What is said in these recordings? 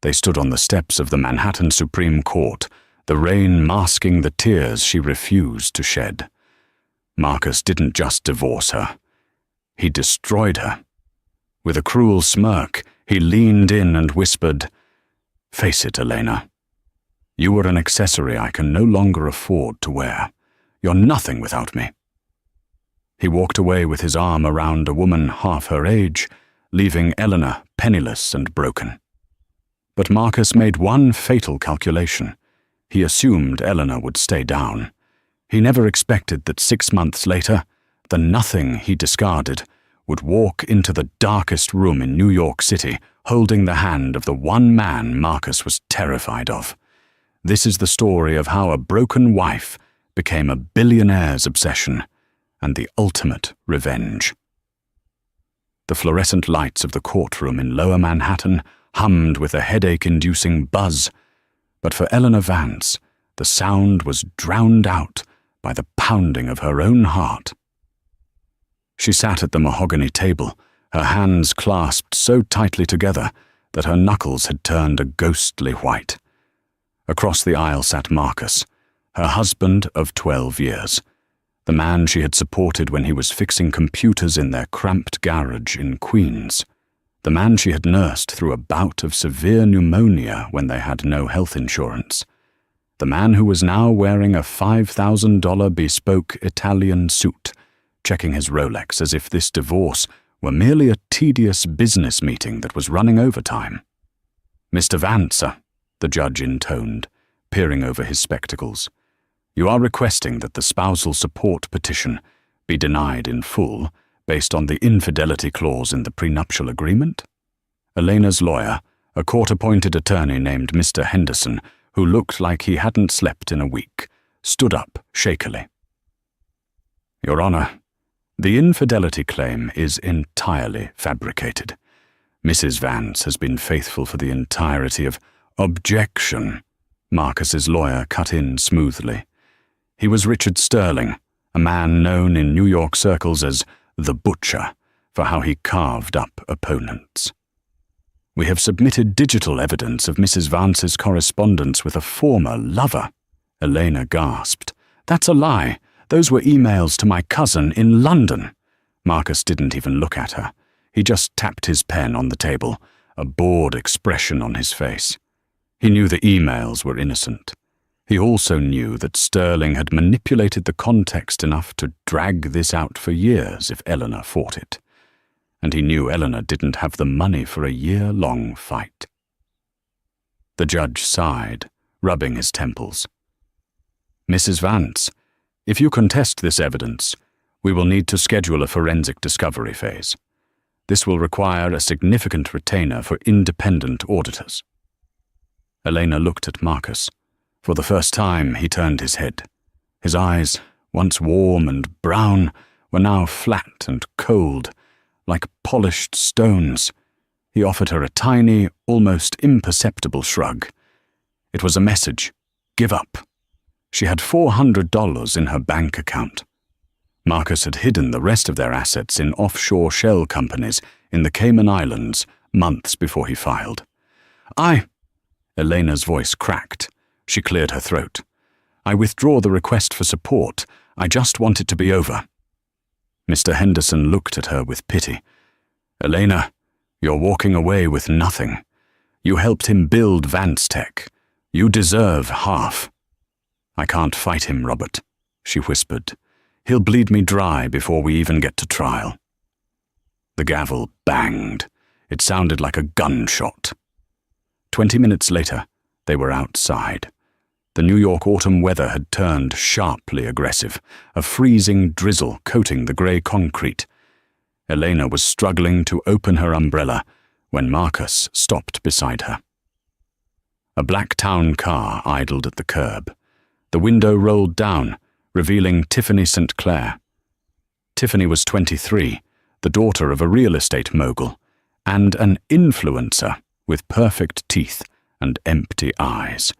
They stood on the steps of the Manhattan Supreme Court, the rain masking the tears she refused to shed. Marcus didn't just divorce her. He destroyed her. With a cruel smirk, he leaned in and whispered, "Face it, Elena. You were an accessory I can no longer afford to wear. You're nothing without me." He walked away with his arm around a woman half her age, leaving Eleanor penniless and broken. But Marcus made one fatal calculation. He assumed Eleanor would stay down. He never expected that 6 months later, the nothing he discarded would walk into the darkest room in New York City, holding the hand of the one man Marcus was terrified of. This is the story of how a broken wife became a billionaire's obsession and the ultimate revenge. The fluorescent lights of the courtroom in Lower Manhattan hummed with a headache-inducing buzz, but for Eleanor Vance, the sound was drowned out by the pounding of her own heart. She sat at the mahogany table, her hands clasped so tightly together that her knuckles had turned a ghostly white. Across the aisle sat Marcus, her husband of 12 years, the man she had supported when he was fixing computers in their cramped garage in Queens, the man she had nursed through a bout of severe pneumonia when they had no health insurance, the man who was now wearing a $5,000 bespoke Italian suit, checking his Rolex as if this divorce were merely a tedious business meeting that was running overtime. "Mr. Vance," the judge intoned, peering over his spectacles, "you are requesting that the spousal support petition be denied in full based on the infidelity clause in the prenuptial agreement?" Elena's lawyer, a court-appointed attorney named Mr. Henderson, who looked like he hadn't slept in a week, stood up shakily. "Your Honor, the infidelity claim is entirely fabricated. Mrs. Vance has been faithful for the entirety of—" "Objection," Marcus's lawyer cut in smoothly. He was Richard Sterling, a man known in New York circles as the Butcher, for how he carved up opponents. "We have submitted digital evidence of Mrs. Vance's correspondence with a former lover." Elena gasped. "That's a lie. Those were emails to my cousin in London." Marcus didn't even look at her. He just tapped his pen on the table, a bored expression on his face. He knew the emails were innocent. He also knew that Sterling had manipulated the context enough to drag this out for years if Eleanor fought it. And he knew Eleanor didn't have the money for a year-long fight. The judge sighed, rubbing his temples. "Mrs. Vance, if you contest this evidence, we will need to schedule a forensic discovery phase. This will require a significant retainer for independent auditors." Elena looked at Marcus. For the first time, he turned his head. His eyes, once warm and brown, were now flat and cold, like polished stones. He offered her a tiny, almost imperceptible shrug. It was a message. Give up. She had $400 in her bank account. Marcus had hidden the rest of their assets in offshore shell companies in the Cayman Islands months before he filed. Elena's voice cracked. She cleared her throat. "I withdraw the request for support. I just want it to be over." Mr. Henderson looked at her with pity. "Elena, you're walking away with nothing. You helped him build Vance Tech. You deserve half." "I can't fight him, Robert," she whispered. "He'll bleed me dry before we even get to trial." The gavel banged. It sounded like a gunshot. 20 minutes later, they were outside. The New York autumn weather had turned sharply aggressive, a freezing drizzle coating the grey concrete. Elena was struggling to open her umbrella when Marcus stopped beside her. A black town car idled at the curb. The window rolled down, revealing Tiffany St. Clair. Tiffany was 23, the daughter of a real estate mogul, and an influencer with perfect teeth and empty eyes.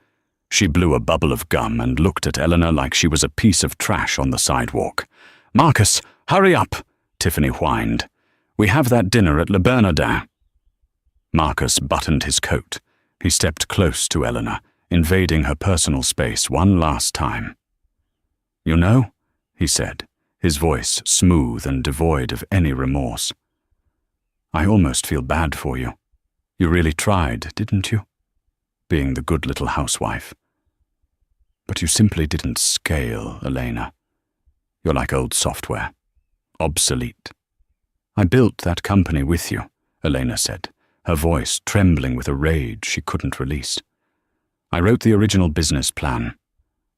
She blew a bubble of gum and looked at Eleanor like she was a piece of trash on the sidewalk. "Marcus, hurry up," Tiffany whined. "We have that dinner at Le Bernardin." Marcus buttoned his coat, He stepped close to Eleanor, invading her personal space one last time. "You know," he said, his voice smooth and devoid of any remorse, "I almost feel bad for you. You really tried, didn't you? Being the good little housewife. But you simply didn't scale, Elena. You're like old software. Obsolete." "I built that company with you," Elena said, her voice trembling with a rage she couldn't release. "I wrote the original business plan.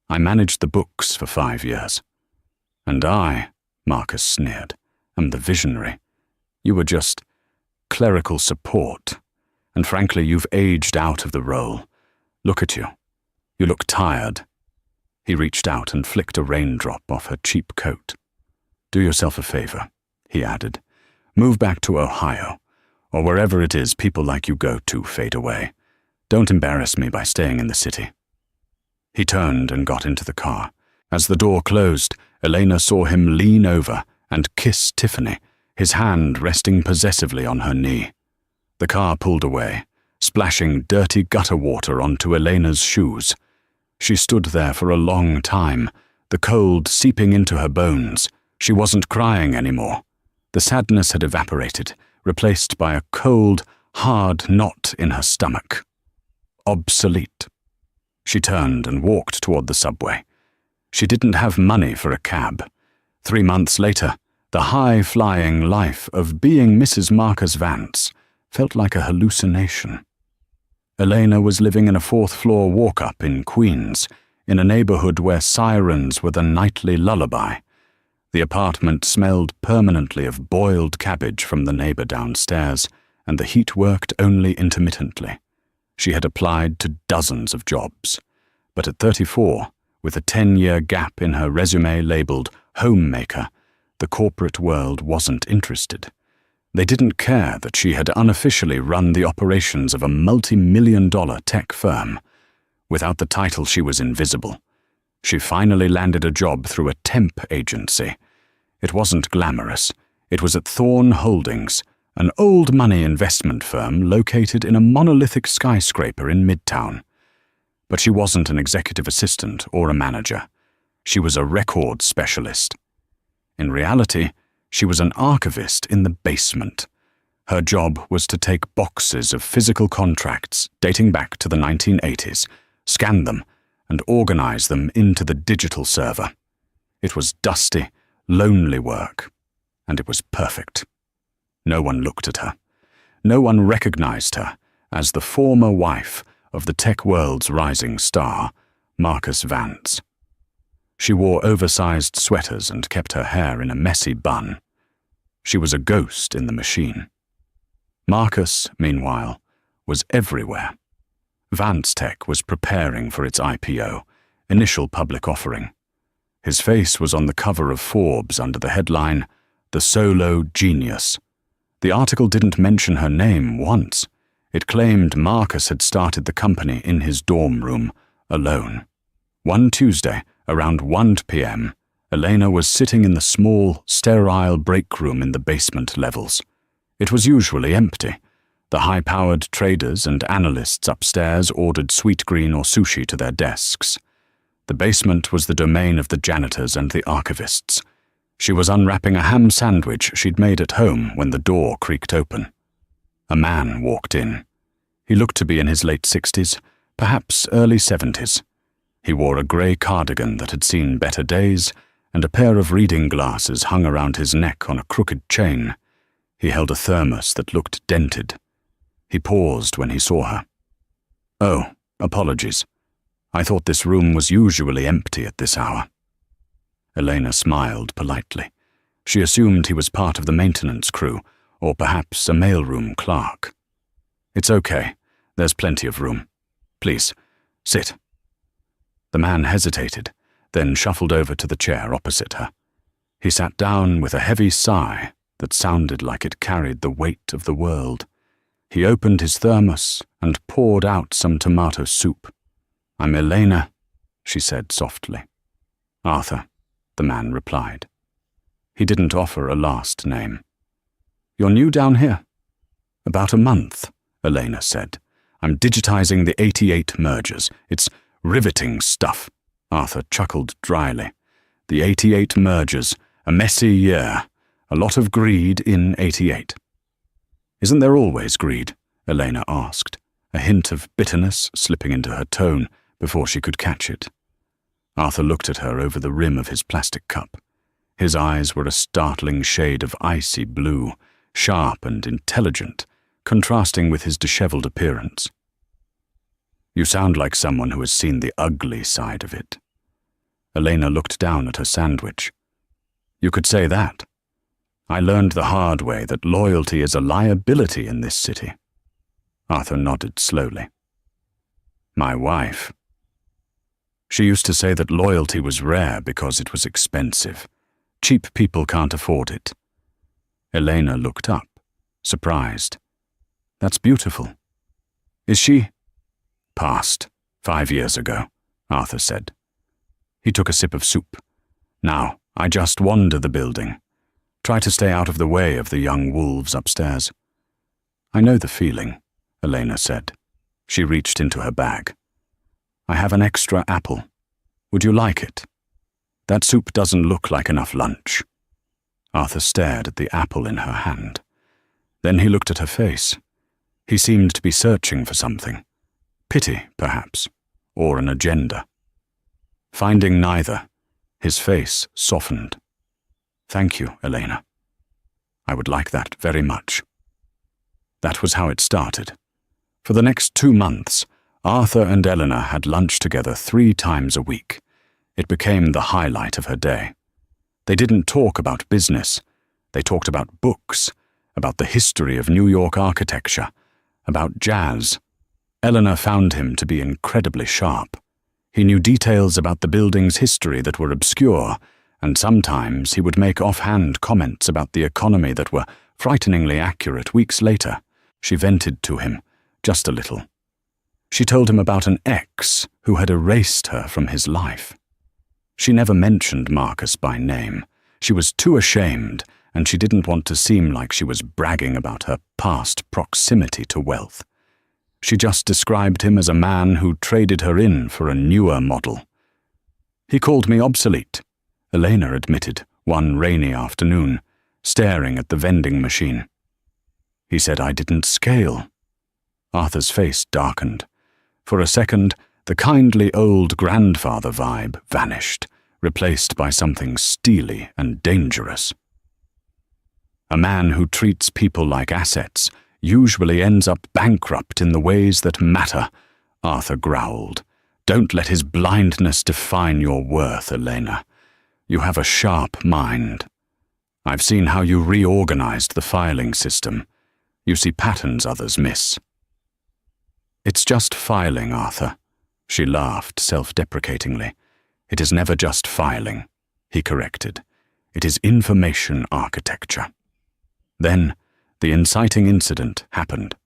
I managed the books for 5 years. And I," Marcus sneered, "am the visionary. You were just clerical support. And frankly, you've aged out of the role. Look at you. You look tired." He reached out and flicked a raindrop off her cheap coat. "Do yourself a favor," he added. "Move back to Ohio, or wherever it is people like you go to fade away. Don't embarrass me by staying in the city." He turned and got into the car. As the door closed, Elena saw him lean over and kiss Tiffany, his hand resting possessively on her knee. The car pulled away, splashing dirty gutter water onto Elena's shoes. She stood there for a long time, the cold seeping into her bones. She wasn't crying anymore. The sadness had evaporated, replaced by a cold, hard knot in her stomach. Obsolete. She turned and walked toward the subway. She didn't have money for a cab. 3 months later, the high-flying life of being Mrs. Marcus Vance felt like a hallucination. Elena was living in a 4th-floor walk-up in Queens, in a neighborhood where sirens were the nightly lullaby. The apartment smelled permanently of boiled cabbage from the neighbor downstairs, and the heat worked only intermittently. She had applied to dozens of jobs, but at 34, with a 10-year gap in her resume labeled homemaker, the corporate world wasn't interested. They didn't care that she had unofficially run the operations of a multi-million-dollar tech firm. Without the title, she was invisible. She finally landed a job through a temp agency. It wasn't glamorous. It was at Thorne Holdings, an old money investment firm located in a monolithic skyscraper in Midtown. But she wasn't an executive assistant or a manager. She was a record specialist. In reality, she was an archivist in the basement. Her job was to take boxes of physical contracts dating back to the 1980s, scan them, and organize them into the digital server. It was dusty, lonely work, and it was perfect. No one looked at her. No one recognized her as the former wife of the tech world's rising star, Marcus Vance. She wore oversized sweaters and kept her hair in a messy bun. She was a ghost in the machine. Marcus, meanwhile, was everywhere. Vance Tech was preparing for its IPO, initial public offering. His face was on the cover of Forbes under the headline, "The Solo Genius." The article didn't mention her name once. It claimed Marcus had started the company in his dorm room, alone. One Tuesday, around 1 p.m., Elena was sitting in the small, sterile break room in the basement levels. It was usually empty. The high-powered traders and analysts upstairs ordered sweetgreen or sushi to their desks. The basement was the domain of the janitors and the archivists. She was unwrapping a ham sandwich she'd made at home when the door creaked open. A man walked in. He looked to be in his late 60s, perhaps early 70s. He wore a grey cardigan that had seen better days, and a pair of reading glasses hung around his neck on a crooked chain. He held a thermos that looked dented. He paused when he saw her. "Oh, apologies. I thought this room was usually empty at this hour." Elena smiled politely. She assumed he was part of the maintenance crew, or perhaps a mailroom clerk. "It's okay. There's plenty of room. Please, sit." The man hesitated, then shuffled over to the chair opposite her. He sat down with a heavy sigh that sounded like it carried the weight of the world. He opened his thermos and poured out some tomato soup. "I'm Elena," she said softly. "Arthur," the man replied. He didn't offer a last name. "You're new down here?" "About a month," Elena said. I'm digitizing the 88 mergers. It's riveting stuff." Arthur chuckled dryly. "The 88 mergers, a messy year, a lot of greed in 88. "Isn't there always greed?" Elena asked, a hint of bitterness slipping into her tone before she could catch it. Arthur looked at her over the rim of his plastic cup. His eyes were a startling shade of icy blue, sharp and intelligent, contrasting with his disheveled appearance. "You sound like someone who has seen the ugly side of it." Elena looked down at her sandwich. "You could say that. I learned the hard way that loyalty is a liability in this city." Arthur nodded slowly. "My wife. She used to say that loyalty was rare because it was expensive. Cheap people can't afford it." Elena looked up, surprised. "That's beautiful. Is she—" "Passed 5 years ago," Arthur said. He took a sip of soup. "Now, I just wander the building. Try to stay out of the way of the young wolves upstairs." "I know the feeling," Elena said. She reached into her bag. "I have an extra apple. Would you like it? That soup doesn't look like enough lunch." Arthur stared at the apple in her hand. Then he looked at her face. He seemed to be searching for something. Pity, perhaps, or an agenda. Finding neither, his face softened. "Thank you, Elena. I would like that very much." That was how it started. For the next 2 months, Arthur and Eleanor had lunch together 3 times a week. It became the highlight of her day. They didn't talk about business. They talked about books, about the history of New York architecture, about jazz. Eleanor found him to be incredibly sharp. He knew details about the building's history that were obscure, and sometimes he would make offhand comments about the economy that were frighteningly accurate weeks later. She vented to him, just a little. She told him about an ex who had erased her from his life. She never mentioned Marcus by name. She was too ashamed, and she didn't want to seem like she was bragging about her past proximity to wealth. She just described him as a man who traded her in for a newer model. "He called me obsolete," Elena admitted one rainy afternoon, staring at the vending machine. "He said I didn't scale." Arthur's face darkened. For a second, the kindly old grandfather vibe vanished, replaced by something steely and dangerous. "A man who treats people like assets usually ends up bankrupt in the ways that matter," Arthur growled. "Don't let his blindness define your worth, Elena. You have a sharp mind. I've seen how you reorganized the filing system. You see patterns others miss." "It's just filing, Arthur." She laughed self-deprecatingly. "It is never just filing," he corrected. "It is information architecture." Then, the inciting incident happened.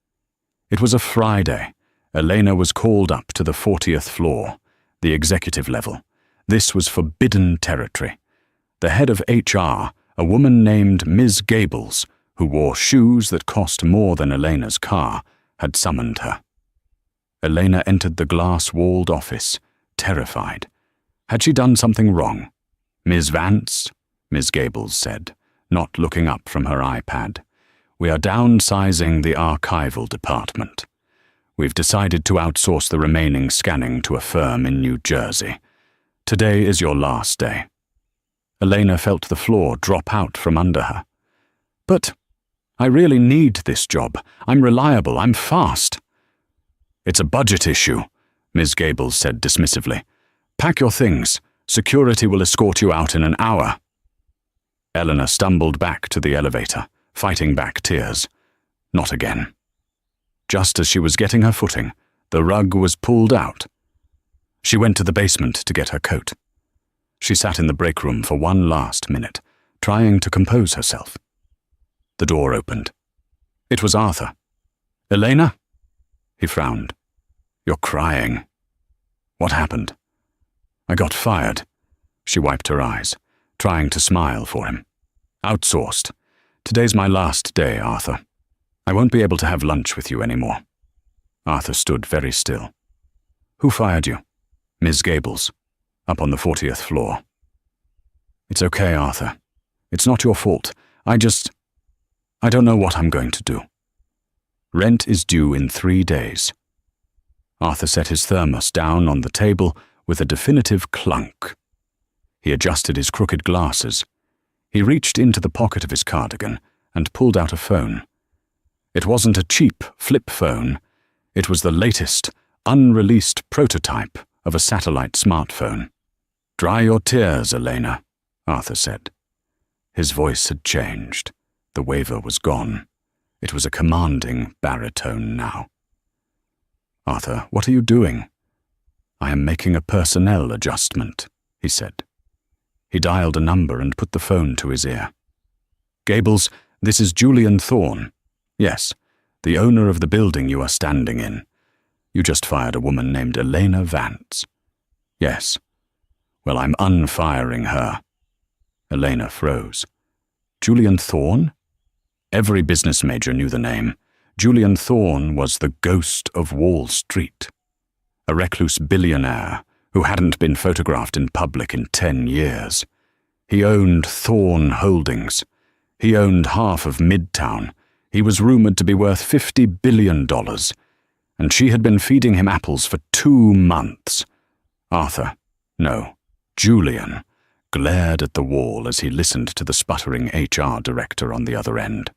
It was a Friday. Elena was called up to the 40th floor, the executive level. This was forbidden territory. The head of HR, a woman named Ms. Gables, who wore shoes that cost more than Elena's car, had summoned her. Elena entered the glass-walled office, terrified. Had she done something wrong? "Ms. Vance," Ms. Gables said, not looking up from her iPad. "We are downsizing the archival department. We've decided to outsource the remaining scanning to a firm in New Jersey. Today is your last day." Elena felt the floor drop out from under her. "But I really need this job. I'm reliable. I'm fast." "It's a budget issue," Ms. Gables said dismissively. "Pack your things. Security will escort you out in an hour." Eleanor stumbled back to the elevator, fighting back tears. Not again. Just as she was getting her footing, the rug was pulled out. She went to the basement to get her coat. She sat in the break room for one last minute, trying to compose herself. The door opened. It was Arthur. "Elena?" He frowned. "You're crying. What happened?" "I got fired." She wiped her eyes, trying to smile for him. "Outsourced. Today's my last day, Arthur. I won't be able to have lunch with you anymore." Arthur stood very still. Who fired you? Ms. Gables, up on the 40th floor. It's okay, Arthur. It's not your fault. I don't know what I'm going to do. Rent is due in 3 days. Arthur set his thermos down on the table with a definitive clunk. He adjusted his crooked glasses. He reached into the pocket of his cardigan and pulled out a phone. It wasn't a cheap flip phone. It was the latest, unreleased prototype of a satellite smartphone. Dry your tears, Elena, Arthur said. His voice had changed. The waver was gone. It was a commanding baritone now. Arthur, what are you doing? I am making a personnel adjustment, he said. He dialed a number and put the phone to his ear. Gables, this is Julian Thorne. Yes, the owner of the building you are standing in. You just fired a woman named Elena Vance. Yes. Well, I'm unfiring her. Elena froze. Julian Thorne? Every business major knew the name. Julian Thorne was the ghost of Wall Street. A recluse billionaire who hadn't been photographed in public in 10 years. He owned Thorne Holdings. He owned half of Midtown. He was rumored to be worth $50 billion. And she had been feeding him apples for 2 months. Arthur, no, Julian, glared at the wall as he listened to the sputtering HR director on the other end.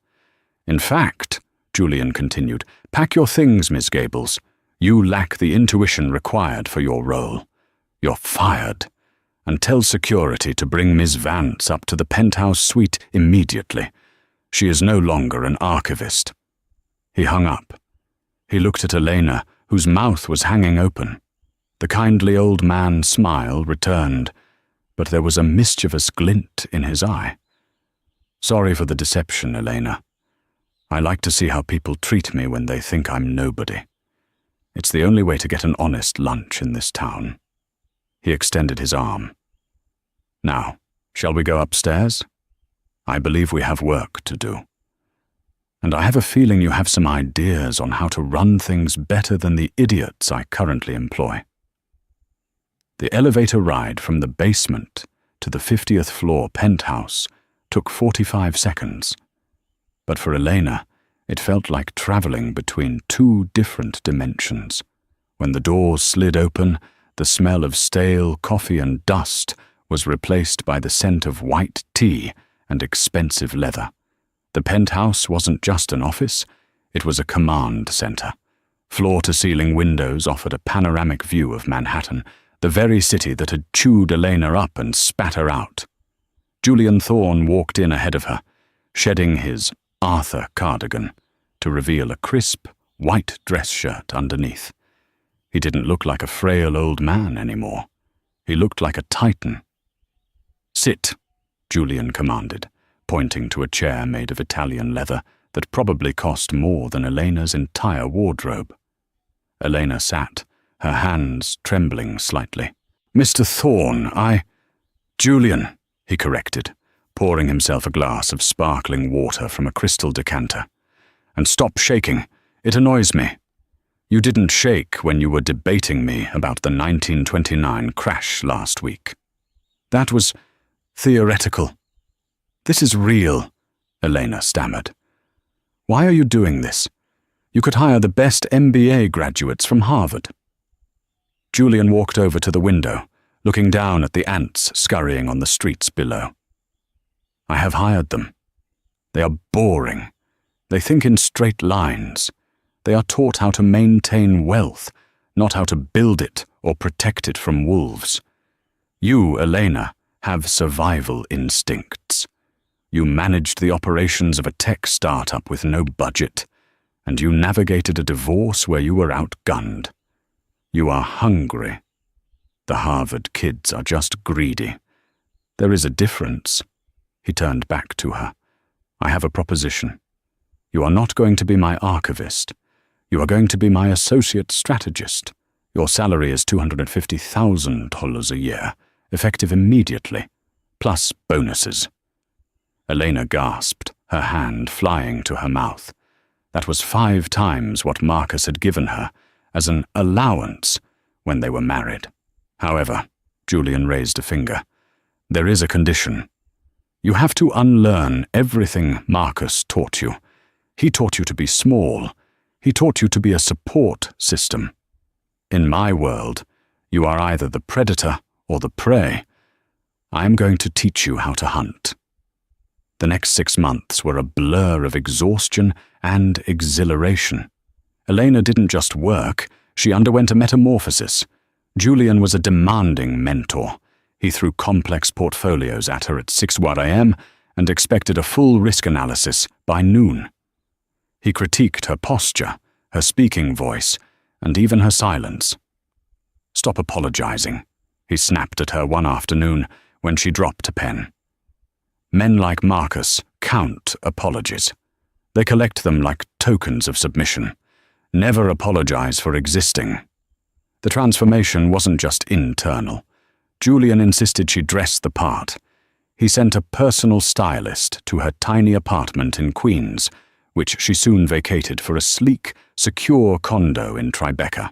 In fact, Julian continued, pack your things, Miss Gables. You lack the intuition required for your role. You're fired. And tell security to bring Miss Vance up to the penthouse suite immediately. She is no longer an archivist. He hung up. He looked at Elena, whose mouth was hanging open. The kindly old man's smile returned, but there was a mischievous glint in his eye. Sorry for the deception, Elena. I like to see how people treat me when they think I'm nobody. It's the only way to get an honest lunch in this town. He extended his arm. Now, shall we go upstairs? I believe we have work to do. And I have a feeling you have some ideas on how to run things better than the idiots I currently employ. The elevator ride from the basement to the 50th floor penthouse took 45 seconds. But for Elena, it felt like traveling between 2 different dimensions. When the doors slid open, the smell of stale coffee and dust was replaced by the scent of white tea and expensive leather. The penthouse wasn't just an office, it was a command center. Floor-to-ceiling windows offered a panoramic view of Manhattan, the very city that had chewed Elena up and spat her out. Julian Thorne walked in ahead of her, shedding his Arthur cardigan to reveal a crisp, white dress shirt underneath. He didn't look like a frail old man anymore. He looked like a titan. Sit, Julian commanded, pointing to a chair made of Italian leather that probably cost more than Elena's entire wardrobe. Elena sat, her hands trembling slightly. Mr. Thorne, Julian, he corrected, pouring himself a glass of sparkling water from a crystal decanter. And stop shaking. It annoys me. You didn't shake when you were debating me about the 1929 crash last week. That was theoretical. This is real, Elena stammered. Why are you doing this? You could hire the best MBA graduates from Harvard. Julian walked over to the window, looking down at the ants scurrying on the streets below. I have hired them. They are boring. They think in straight lines. They are taught how to maintain wealth, not how to build it or protect it from wolves. You, Elena, have survival instincts. You managed the operations of a tech startup with no budget, and you navigated a divorce where you were outgunned. You are hungry. The Harvard kids are just greedy. There is a difference. He turned back to her. I have a proposition. You are not going to be my archivist. You are going to be my associate strategist. Your salary is $250,000 a year, effective immediately, plus bonuses. Elena gasped, her hand flying to her mouth. That was 5 times what Marcus had given her, as an allowance when they were married. However, Julian raised a finger, there is a condition. You have to unlearn everything Marcus taught you. He taught you to be small. He taught you to be a support system. In my world, you are either the predator or the prey. I am going to teach you how to hunt. The next 6 months were a blur of exhaustion and exhilaration. Elena didn't just work, she underwent a metamorphosis. Julian was a demanding mentor. He threw complex portfolios at her at 6 a.m. and expected a full risk analysis by noon. He critiqued her posture, her speaking voice, and even her silence. Stop apologizing, he snapped at her one afternoon when she dropped a pen. Men like Marcus count apologies. They collect them like tokens of submission. Never apologize for existing. The transformation wasn't just internal. Julian insisted she dress the part. He sent a personal stylist to her tiny apartment in Queens, which she soon vacated for a sleek, secure condo in Tribeca.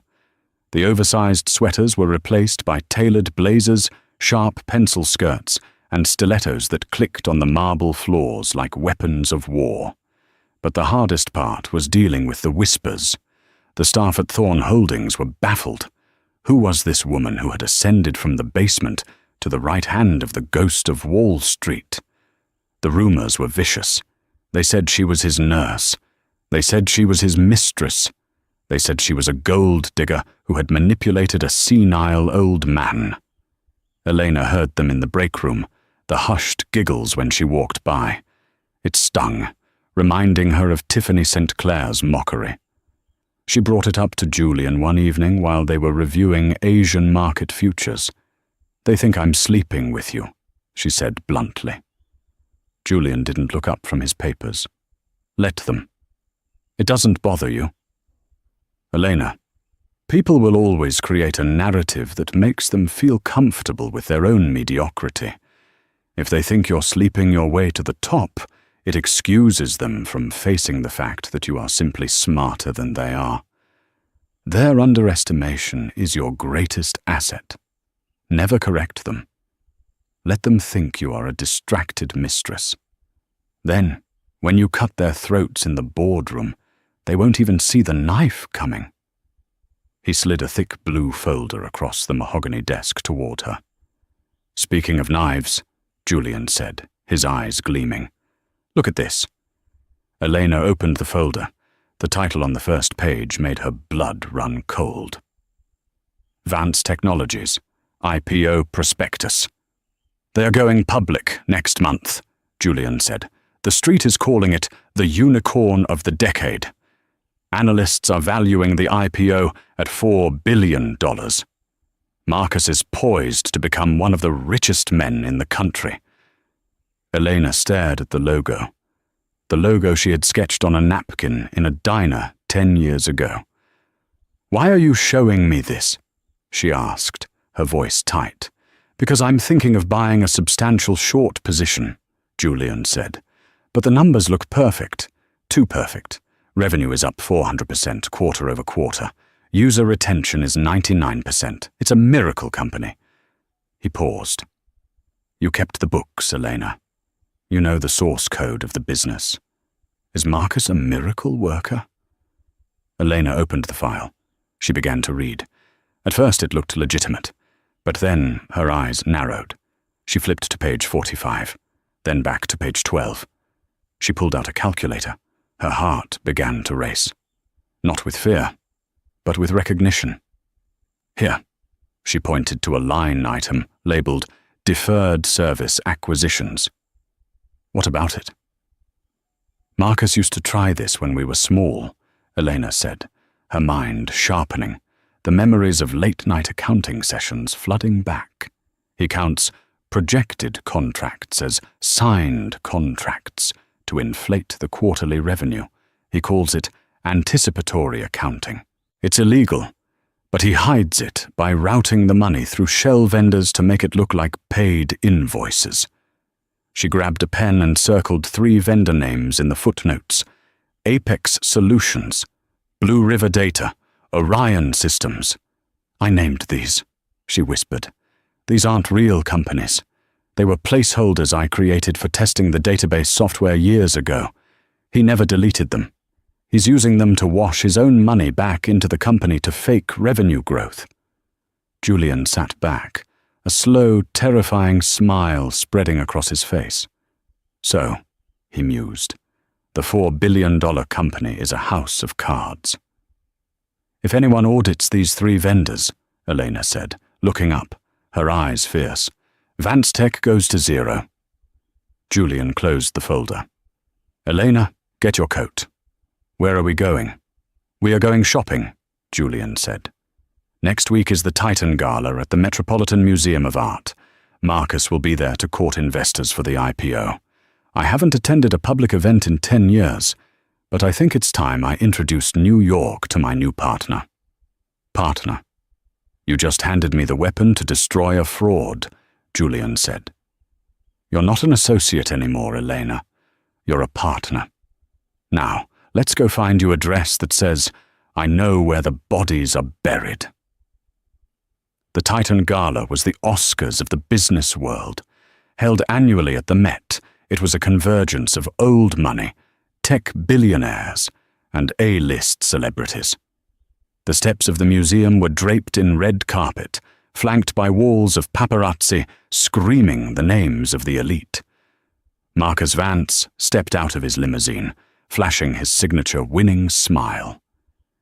The oversized sweaters were replaced by tailored blazers, sharp pencil skirts, and stilettos that clicked on the marble floors like weapons of war. But the hardest part was dealing with the whispers. The staff at Thorne Holdings were baffled. Who was this woman who had ascended from the basement to the right hand of the ghost of Wall Street? The rumors were vicious. They said she was his nurse. They said she was his mistress. They said she was a gold digger who had manipulated a senile old man. Elena heard them in the break room, the hushed giggles when she walked by. It stung, reminding her of Tiffany St. Clair's mockery. She brought it up to Julian one evening while they were reviewing Asian market futures. "They think I'm sleeping with you," she said bluntly. Julian didn't look up from his papers. "Let them. It doesn't bother you." "Elena, people will always create a narrative that makes them feel comfortable with their own mediocrity. If they think you're sleeping your way to the top, it excuses them from facing the fact that you are simply smarter than they are. Their underestimation is your greatest asset. Never correct them. Let them think you are a distracted mistress. Then, when you cut their throats in the boardroom, they won't even see the knife coming." He slid a thick blue folder across the mahogany desk toward her. "Speaking of knives," Julian said, his eyes gleaming. "Look at this." Elena opened the folder. The title on the first page made her blood run cold. "Vance Technologies, IPO Prospectus. They are going public next month," Julian said. "The street is calling it the unicorn of the decade. Analysts are valuing the IPO at $4 billion. Marcus is poised to become one of the richest men in the country." Elena stared at the logo she had sketched on a napkin in a diner 10 years ago. "Why are you showing me this?" she asked, her voice tight. "Because I'm thinking of buying a substantial short position," Julian said. "But the numbers look perfect. Too perfect. Revenue is up 400% quarter over quarter. User retention is 99%. It's a miracle company." He paused. "You kept the books, Elena. You know the source code of the business. Is Marcus a miracle worker?" Elena opened the file. She began to read. At first it looked legitimate, but then her eyes narrowed. She flipped to page 45, then back to page 12. She pulled out a calculator. Her heart began to race. Not with fear, but with recognition. "Here," she pointed to a line item labeled Deferred Service Acquisitions. "What about it?" "Marcus used to try this when we were small," Elena said, her mind sharpening, the memories of late-night accounting sessions flooding back. He counts projected contracts as signed contracts to inflate the quarterly revenue. He calls it anticipatory accounting. It's illegal, but he hides it by routing the money through shell vendors to make it look like paid invoices. She grabbed a pen and circled 3 vendor names in the footnotes. Apex Solutions, Blue River Data, Orion Systems. I named these, she whispered. These aren't real companies. They were placeholders I created for testing the database software years ago. He never deleted them. He's using them to wash his own money back into the company to fake revenue growth. Julian sat back, a slow, terrifying smile spreading across his face. So, he mused, the $4 billion company is a house of cards. If anyone audits these 3 vendors, Elena said, looking up, her eyes fierce, Vanstech goes to 0. Julian closed the folder. Elena, get your coat. Where are we going? We are going shopping, Julian said. Next week is the Titan Gala at the Metropolitan Museum of Art. Marcus will be there to court investors for the IPO. I haven't attended a public event in 10 years, but I think it's time I introduced New York to my new partner. Partner. You just handed me the weapon to destroy a fraud, Julian said. You're not an associate anymore, Elena. You're a partner. Now, let's go find you a dress that says, I know where the bodies are buried. The Titan Gala was the Oscars of the business world. Held annually at the Met, it was a convergence of old money, tech billionaires, and A-list celebrities. The steps of the museum were draped in red carpet, flanked by walls of paparazzi screaming the names of the elite. Marcus Vance stepped out of his limousine, flashing his signature winning smile.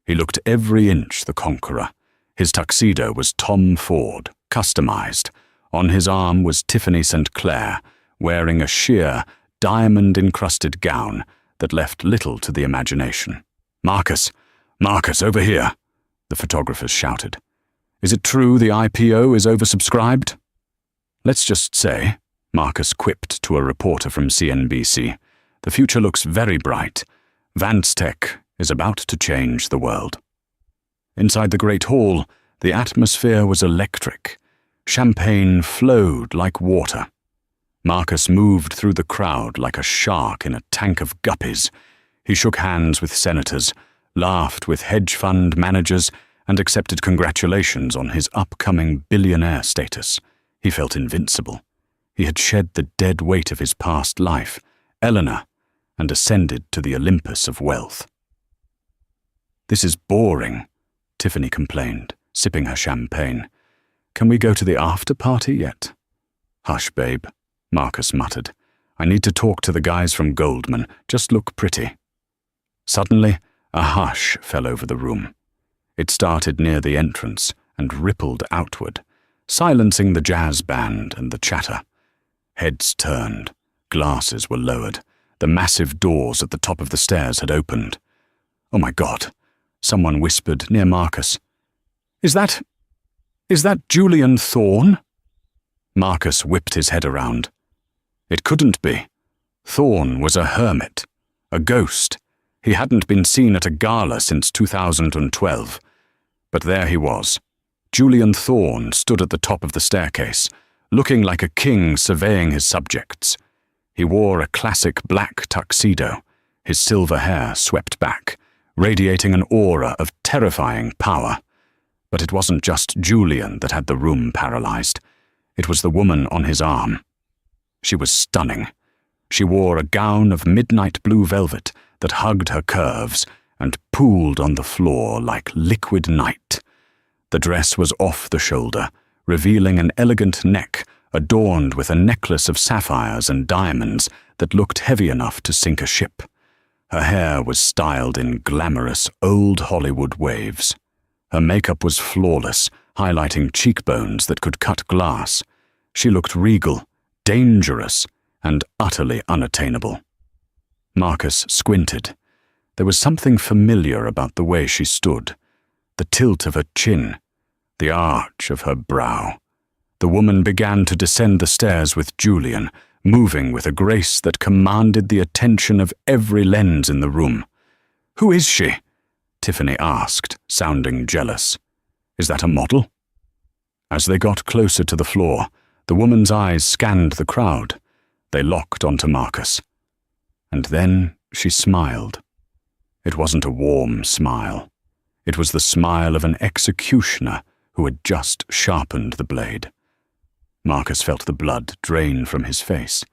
He looked every inch the conqueror. His tuxedo was Tom Ford, customized. On his arm was Tiffany St. Clair, wearing a sheer, diamond-encrusted gown that left little to the imagination. Marcus, over here, the photographers shouted. Is it true the IPO is oversubscribed? Let's just say, Marcus quipped to a reporter from CNBC, the future looks very bright. Vanstech is about to change the world. Inside the great hall, the atmosphere was electric. Champagne flowed like water. Marcus moved through the crowd like a shark in a tank of guppies. He shook hands with senators, laughed with hedge fund managers, and accepted congratulations on his upcoming billionaire status. He felt invincible. He had shed the dead weight of his past life, Eleanor, and ascended to the Olympus of wealth. This is boring, Tiffany complained, sipping her champagne. Can we go to the after-party yet? Hush, babe, Marcus muttered. I need to talk to the guys from Goldman. Just look pretty. Suddenly, a hush fell over the room. It started near the entrance and rippled outward, silencing the jazz band and the chatter. Heads turned, glasses were lowered, the massive doors at the top of the stairs had opened. Oh my God, someone whispered near Marcus. Is that Julian Thorne? Marcus whipped his head around. It couldn't be. Thorne was a hermit, a ghost. He hadn't been seen at a gala since 2012. But there he was. Julian Thorne stood at the top of the staircase, looking like a king surveying his subjects. He wore a classic black tuxedo, his silver hair swept back, radiating an aura of terrifying power. But it wasn't just Julian that had the room paralyzed. It was the woman on his arm. She was stunning. She wore a gown of midnight blue velvet that hugged her curves and pooled on the floor like liquid night. The dress was off the shoulder, revealing an elegant neck adorned with a necklace of sapphires and diamonds that looked heavy enough to sink a ship. Her hair was styled in glamorous old Hollywood waves. Her makeup was flawless, highlighting cheekbones that could cut glass. She looked regal, dangerous, and utterly unattainable. Marcus squinted. There was something familiar about the way she stood, the tilt of her chin, the arch of her brow. The woman began to descend the stairs with Julian, moving with a grace that commanded the attention of every lens in the room. Who is she? Tiffany asked, sounding jealous. Is that a model? As they got closer to the floor, the woman's eyes scanned the crowd. They locked onto Marcus. And then she smiled. It wasn't a warm smile. It was the smile of an executioner who had just sharpened the blade. Marcus felt the blood drain from his face.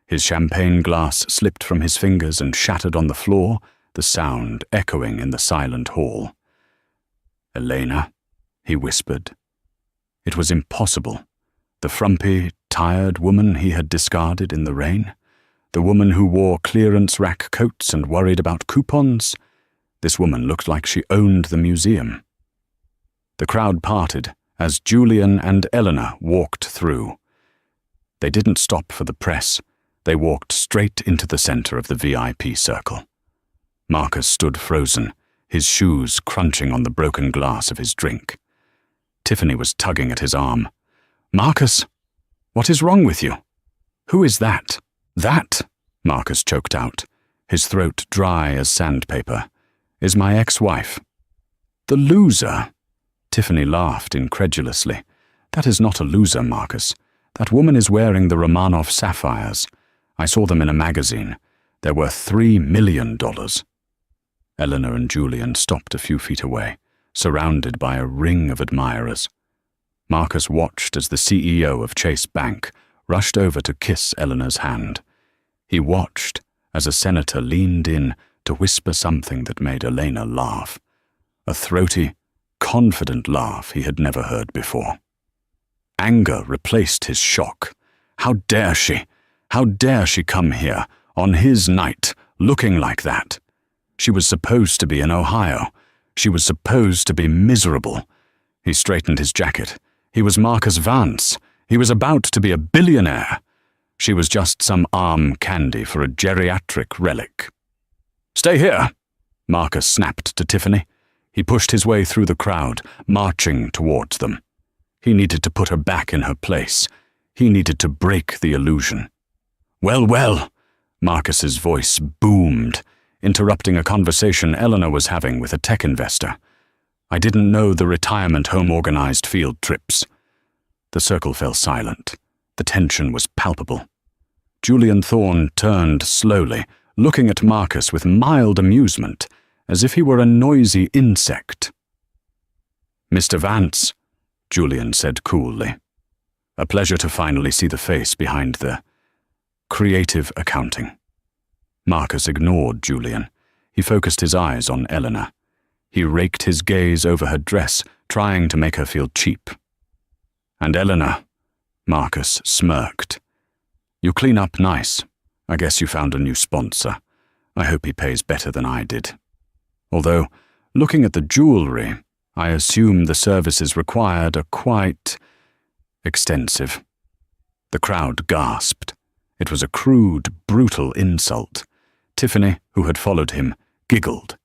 His champagne glass slipped from his fingers and shattered on the floor, the sound echoing in the silent hall. "Elena," he whispered. It was impossible. The frumpy, tired woman he had discarded in the rain? The woman who wore clearance rack coats and worried about coupons? This woman looked like she owned the museum. The crowd parted as Julian and Eleanor walked through. They didn't stop for the press. They walked straight into the center of the VIP circle. Marcus stood frozen, his shoes crunching on the broken glass of his drink. Tiffany was tugging at his arm. "Marcus, what is wrong with you? Who is that?" "That," Marcus choked out, his throat dry as sandpaper, "is my ex-wife." "The loser?" Tiffany laughed incredulously. "That is not a loser, Marcus. That woman is wearing the Romanov sapphires. I saw them in a magazine. They're worth $3 million. Eleanor and Julian stopped a few feet away, surrounded by a ring of admirers. Marcus watched as the CEO of Chase Bank rushed over to kiss Eleanor's hand. He watched as a senator leaned in to whisper something that made Elena laugh. A throaty, confident laugh he had never heard before. Anger replaced his shock. How dare she? How dare she come here, on his night, looking like that? She was supposed to be in Ohio. She was supposed to be miserable. He straightened his jacket. He was Marcus Vance. He was about to be a billionaire. She was just some arm candy for a geriatric relic. "Stay here," Marcus snapped to Tiffany. He pushed his way through the crowd, marching towards them. He needed to put her back in her place. He needed to break the illusion. "Well, well," Marcus's voice boomed, interrupting a conversation Eleanor was having with a tech investor. "I didn't know the retirement home organized field trips." The circle fell silent. The tension was palpable. Julian Thorne turned slowly, looking at Marcus with mild amusement, as if he were a noisy insect. "Mr. Vance," Julian said coolly. "A pleasure to finally see the face behind the creative accounting." Marcus ignored Julian. He focused his eyes on Eleanor. He raked his gaze over her dress, trying to make her feel cheap. "And Eleanor," Marcus smirked. "You clean up nice. I guess you found a new sponsor. I hope he pays better than I did. Although, looking at the jewelry, I assume the services required are quite extensive." The crowd gasped. It was a crude, brutal insult. Tiffany, who had followed him, giggled.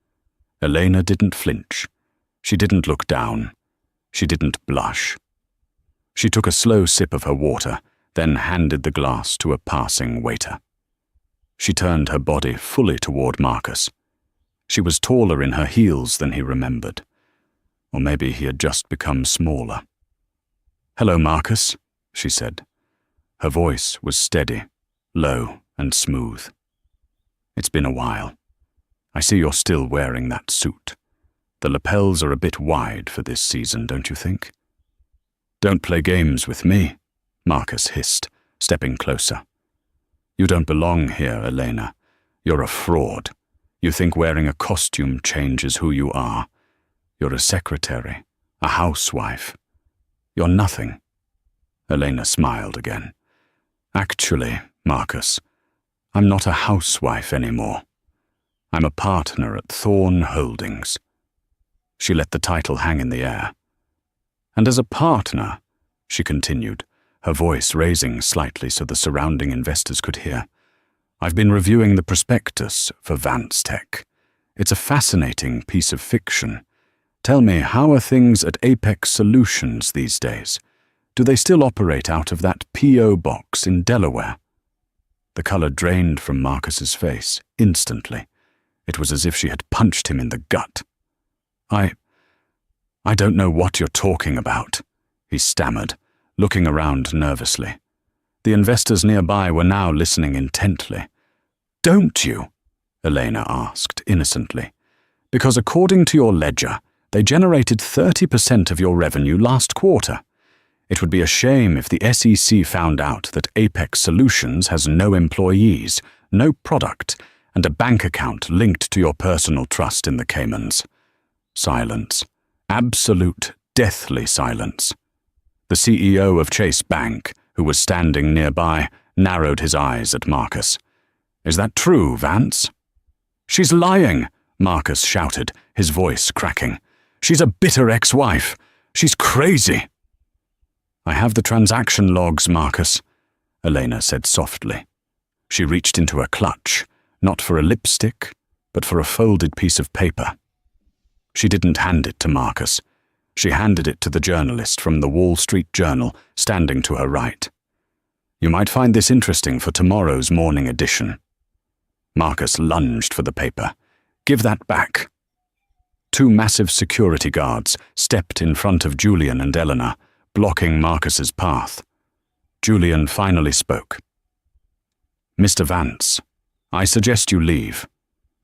Elena didn't flinch. She didn't look down. She didn't blush. She took a slow sip of her water, then handed the glass to a passing waiter. She turned her body fully toward Marcus. She was taller in her heels than he remembered. Or maybe he had just become smaller. "Hello, Marcus," she said. Her voice was steady, low and smooth. "It's been a while. I see you're still wearing that suit. The lapels are a bit wide for this season, don't you think?" "Don't play games with me," Marcus hissed, stepping closer. "You don't belong here, Elena. You're a fraud. You think wearing a costume changes who you are. You're a secretary, a housewife. You're nothing." Elena smiled again. "Actually, Marcus, I'm not a housewife anymore. I'm a partner at Thorne Holdings." She let the title hang in the air. "And as a partner," she continued, her voice raising slightly so the surrounding investors could hear, "I've been reviewing the prospectus for Vance Tech. It's a fascinating piece of fiction. Tell me, how are things at Apex Solutions these days? Do they still operate out of that P.O. box in Delaware?" The color drained from Marcus's face instantly. It was as if she had punched him in the gut. I don't know what you're talking about," he stammered, looking around nervously. The investors nearby were now listening intently. "Don't you?" Elena asked innocently. "Because according to your ledger, They generated 30% of your revenue last quarter. It would be a shame if the SEC found out that Apex Solutions has no employees, no product, and a bank account linked to your personal trust in the Caymans. Silence. Absolute, deathly silence. The CEO of Chase Bank, who was standing nearby, narrowed his eyes at Marcus. "Is that true, Vance?" "She's lying," Marcus shouted, his voice cracking. "She's a bitter ex-wife. She's crazy." "I have the transaction logs, Marcus," Elena said softly. She reached into her clutch, not for a lipstick, but for a folded piece of paper. She didn't hand it to Marcus. She handed it to the journalist from the Wall Street Journal, standing to her right. "You might find this interesting for tomorrow's morning edition." Marcus lunged for the paper. "Give that back." Two massive security guards stepped in front of Julian and Eleanor, blocking Marcus's path. Julian finally spoke. "Mr. Vance, I suggest you leave.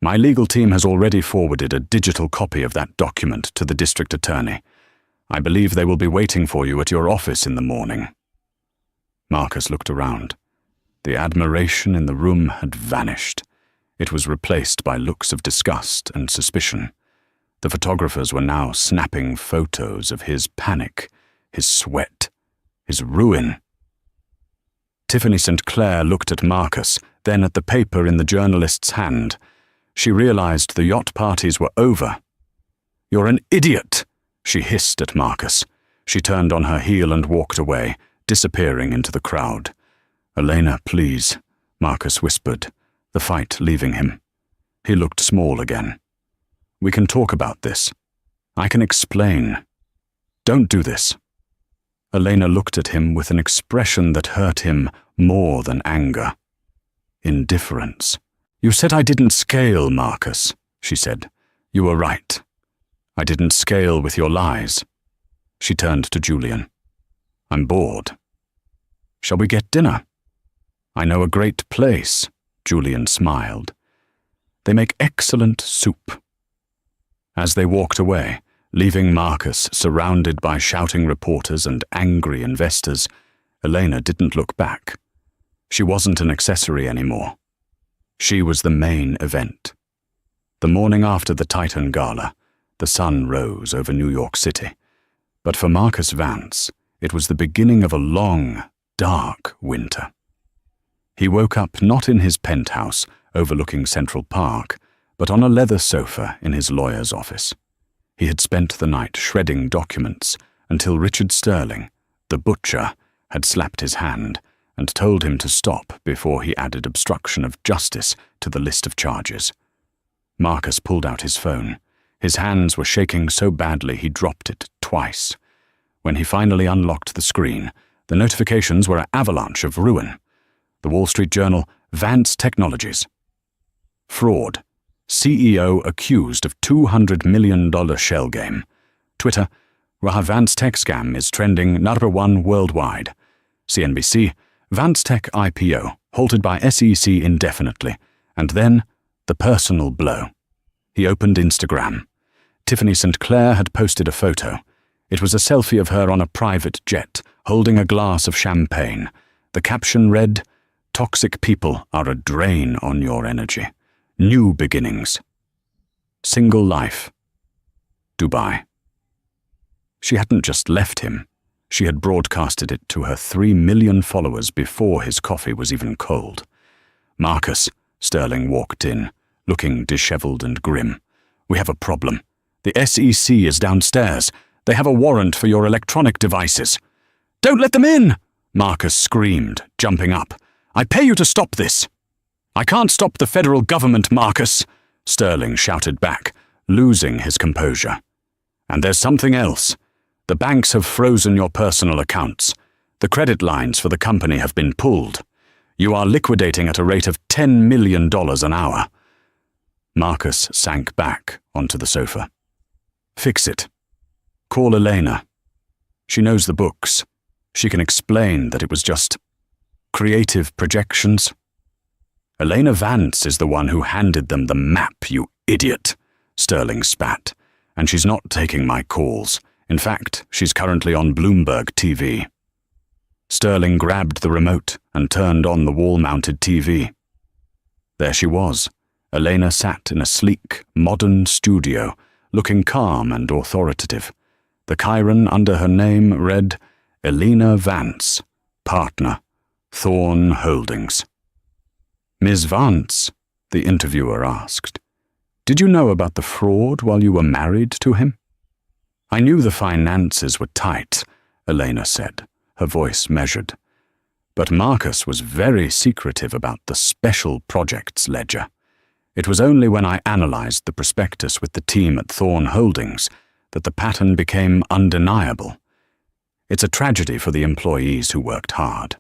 My legal team has already forwarded a digital copy of that document to the district attorney. I believe they will be waiting for you at your office in the morning." Marcus looked around. The admiration in the room had vanished. It was replaced by looks of disgust and suspicion. The photographers were now snapping photos of his panic, his sweat, his ruin. Tiffany St. Clair looked at Marcus, then at the paper in the journalist's hand. She realized the yacht parties were over. "You're an idiot," she hissed at Marcus. She turned on her heel and walked away, disappearing into the crowd. "Elena, please," Marcus whispered, the fight leaving him. He looked small again. "We can talk about this. I can explain. Don't do this." Elena looked at him with an expression that hurt him more than anger. Indifference. "You said I didn't scale, Marcus," she said. "You were right. I didn't scale with your lies." She turned to Julian. "I'm bored. Shall we get dinner?" "I know a great place," Julian smiled. "They make excellent soup." As they walked away, leaving Marcus surrounded by shouting reporters and angry investors, Elena didn't look back. She wasn't an accessory anymore. She was the main event. The morning after the Titan Gala, the sun rose over New York City. But for Marcus Vance, it was the beginning of a long, dark winter. He woke up not in his penthouse overlooking Central Park, but on a leather sofa in his lawyer's office. He had spent the night shredding documents until Richard Sterling, the butcher, had slapped his hand and told him to stop before he added obstruction of justice to the list of charges. Marcus pulled out his phone. His hands were shaking so badly he dropped it twice. When he finally unlocked the screen, the notifications were an avalanche of ruin. The Wall Street Journal, Vance Technologies. Fraud. CEO accused of $200 million shell game. Twitter, Vance Tech scam is trending #1 worldwide. CNBC, Vance Tech IPO, halted by SEC indefinitely. And then, the personal blow. He opened Instagram. Tiffany St. Clair had posted a photo. It was a selfie of her on a private jet, holding a glass of champagne. The caption read, "Toxic people are a drain on your energy. New beginnings. Single life. Dubai." She hadn't just left him. She had broadcasted it to her 3 million followers before his coffee was even cold. "Marcus," Sterling walked in, looking disheveled and grim. "We have a problem. The SEC is downstairs. They have a warrant for your electronic devices." "Don't let them in!" Marcus screamed, jumping up. "I pay you to stop this." "I can't stop the federal government, Marcus," Sterling shouted back, losing his composure. "And there's something else. The banks have frozen your personal accounts. The credit lines for the company have been pulled. You are liquidating at a rate of $10 million an hour." Marcus sank back onto the sofa. "Fix it. Call Elena. She knows the books. She can explain that it was just creative projections." "Elena Vance is the one who handed them the map, you idiot," Sterling spat. and she's not taking my calls. In fact, she's currently on Bloomberg TV. Sterling grabbed the remote and turned on the wall-mounted TV. There she was. Elena sat in a sleek, modern studio, looking calm and authoritative. The chyron under her name read, Elena Vance, partner, Thorn Holdings. Ms. Vance, the interviewer asked, did you know about the fraud while you were married to him? I knew the finances were tight, Elena said, her voice measured. But Marcus was very secretive about the special projects ledger. It was only when I analyzed the prospectus with the team at Thorn Holdings that the pattern became undeniable. It's a tragedy for the employees who worked hard.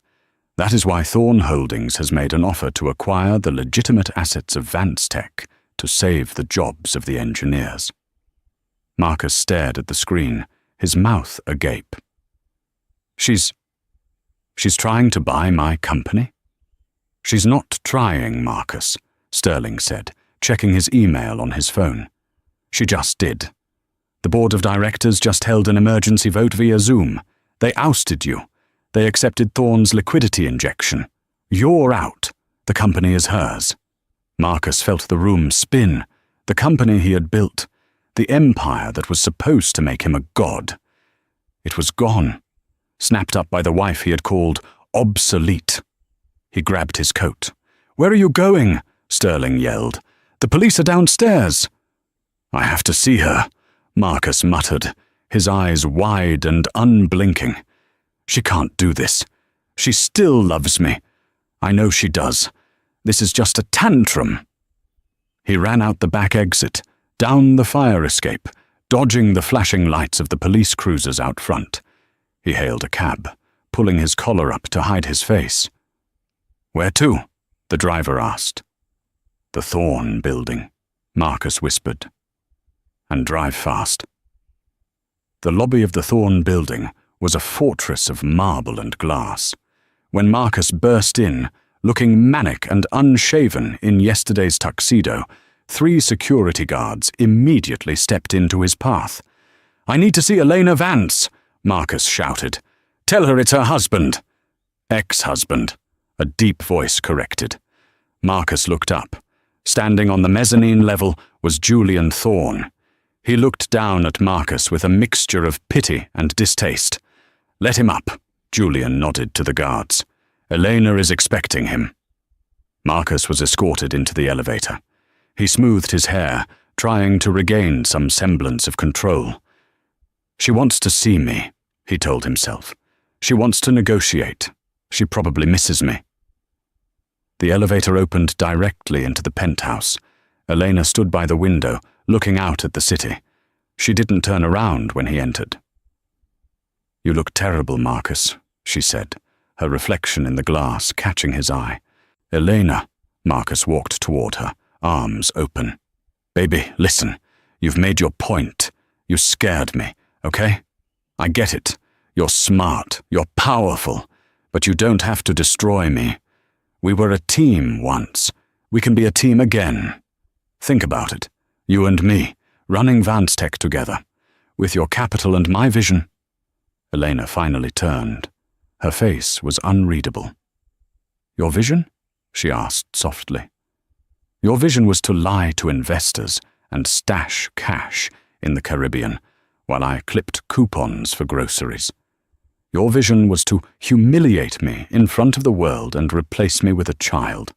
That is why Thorn Holdings has made an offer to acquire the legitimate assets of Vance Tech to save the jobs of the engineers. Marcus stared at the screen, his mouth agape. She's trying to buy my company? She's not trying, Marcus, Sterling said, checking his email on his phone. She just did. The board of directors just held an emergency vote via Zoom. They ousted you. They accepted Thorn's liquidity injection. You're out. The company is hers. Marcus felt the room spin. The company he had built, the empire that was supposed to make him a god. It was gone, snapped up by the wife he had called obsolete. He grabbed his coat. Where are you going? Sterling yelled. The police are downstairs. I have to see her, Marcus muttered, his eyes wide and unblinking. She can't do this. She still loves me. I know she does. This is just a tantrum. He ran out the back exit, down the fire escape, dodging the flashing lights of the police cruisers out front. He hailed a cab, pulling his collar up to hide his face. Where to? The driver asked. The Thorn building, Marcus whispered. And drive fast. The lobby of the Thorn building was a fortress of marble and glass. When Marcus burst in, looking manic and unshaven in yesterday's tuxedo, 3 security guards immediately stepped into his path. I need to see Elena Vance, Marcus shouted. Tell her it's her husband. Ex-husband, a deep voice corrected. Marcus looked up. Standing on the mezzanine level was Julian Thorn. He looked down at Marcus with a mixture of pity and distaste. Let him up, Julian nodded to the guards. Elena is expecting him. Marcus was escorted into the elevator. He smoothed his hair, trying to regain some semblance of control. She wants to see me, he told himself. She wants to negotiate. She probably misses me. The elevator opened directly into the penthouse. Elena stood by the window, looking out at the city. She didn't turn around when he entered. You look terrible, Marcus, she said, her reflection in the glass catching his eye. Elena, Marcus walked toward her, arms open. Baby, listen. You've made your point. You scared me, okay? I get it. You're smart. You're powerful. But you don't have to destroy me. We were a team once. We can be a team again. Think about it. You and me, running Vance Tech together. With your capital and my vision. Elena finally turned. Her face was unreadable. Your vision? She asked softly. Your vision was to lie to investors and stash cash in the Caribbean while I clipped coupons for groceries. Your vision was to humiliate me in front of the world and replace me with a child.